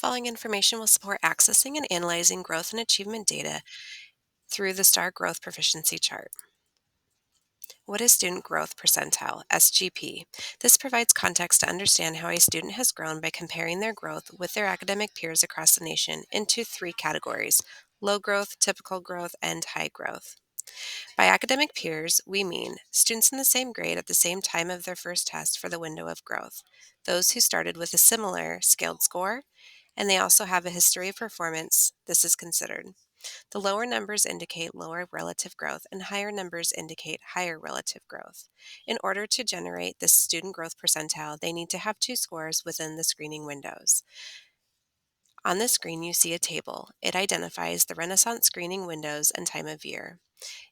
Following information will support accessing and analyzing growth and achievement data through the STAR Growth Proficiency Chart. What is Student Growth Percentile, SGP? This provides context to understand how a student has grown by comparing their growth with their academic peers across the nation into three categories: low growth, typical growth, and high growth. By academic peers, we mean students in the same grade at the same time of their first test for the window of growth, those who started with a similar scaled score, and they also have a history of performance. This is considered. The lower numbers indicate lower relative growth and higher numbers indicate higher relative growth. In order to generate this student growth percentile, they need to have two scores within the screening windows. On the screen, you see a table. It identifies the Renaissance screening windows and time of year.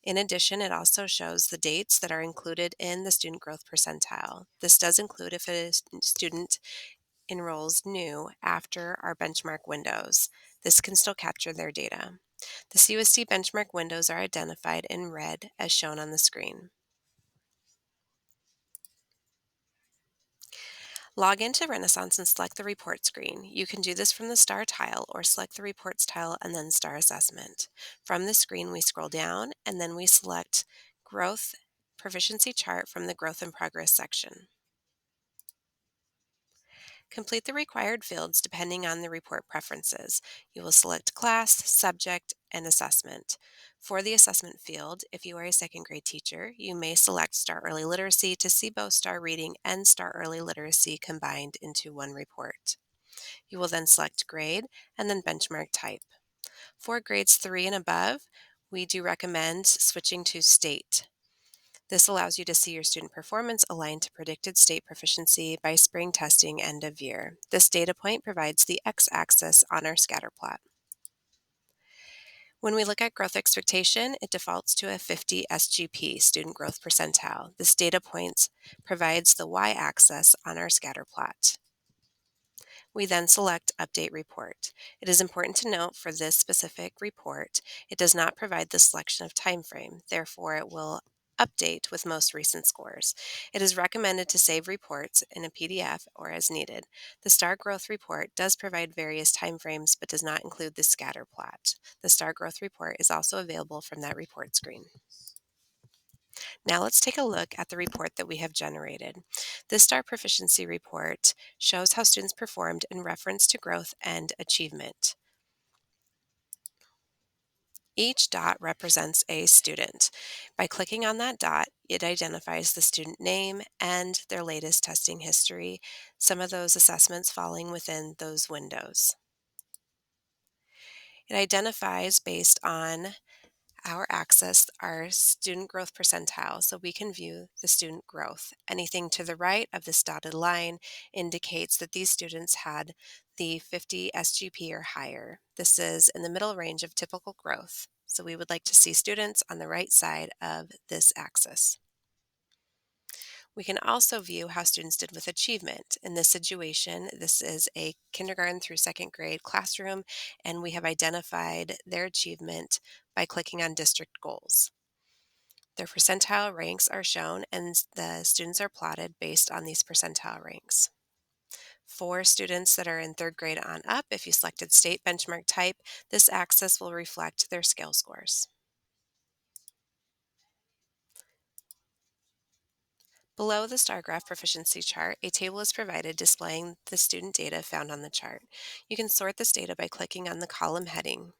In addition, it also shows the dates that are included in the student growth percentile. This does include if a student enrolls new after our benchmark windows. This can still capture their data. The CUSD benchmark windows are identified in red as shown on the screen. Log into Renaissance and select the report screen. You can do this from the STAR tile or select the reports tile and then STAR assessment. From the screen, we scroll down and then we select Growth Proficiency Chart from the Growth in Progress section. Complete the required fields depending on the report preferences. You will select class, subject, and assessment. For the assessment field, if you are a second grade teacher, you may select STAR Early Literacy to see both STAR Reading and STAR Early Literacy combined into one report. You will then select grade and then benchmark type. For grades 3 and above, we do recommend switching to state. This allows you to see your student performance aligned to predicted state proficiency by spring testing end of year. This data point provides the x-axis on our scatter plot. When we look at growth expectation, it defaults to a 50 SGP, student growth percentile. This data point provides the y-axis on our scatter plot. We then select Update Report. It is important to note for this specific report, it does not provide the selection of time frame. Therefore, it will update with most recent scores. It is recommended to save reports in a PDF or as needed. The STAR Growth Report does provide various time frames but does not include the scatter plot. The STAR Growth Report is also available from that report screen. Now let's take a look at the report that we have generated. This STAR Proficiency Report shows how students performed in reference to growth and achievement. Each dot represents a student. By clicking on that dot, it identifies the student name and their latest testing history, some of those assessments falling within those windows. It identifies based on our axis, our student growth percentile, so we can view the student growth. Anything to the right of this dotted line indicates that these students had the 50 SGP or higher. This is in the middle range of typical growth, so we would like to see students on the right side of this axis. We can also view how students did with achievement. In this situation, this is a kindergarten through second grade classroom, and we have identified their achievement by clicking on district goals. Their percentile ranks are shown, and the students are plotted based on these percentile ranks. For students that are in third grade on up, if you selected state benchmark type, this axis will reflect their scale scores. Below the STAR Graph Proficiency chart, a table is provided displaying the student data found on the chart. You can sort this data by clicking on the column heading.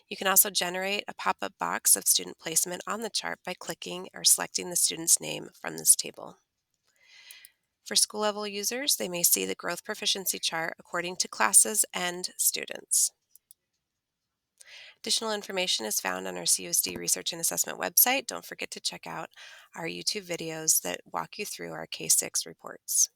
You can also generate a pop-up box of student placement on the chart by clicking or selecting the student's name from this table. For school-level users, they may see the growth proficiency chart according to classes and students. Additional information is found on our CUSD Research and Assessment website. Don't forget to check out our YouTube videos that walk you through our K-6 reports.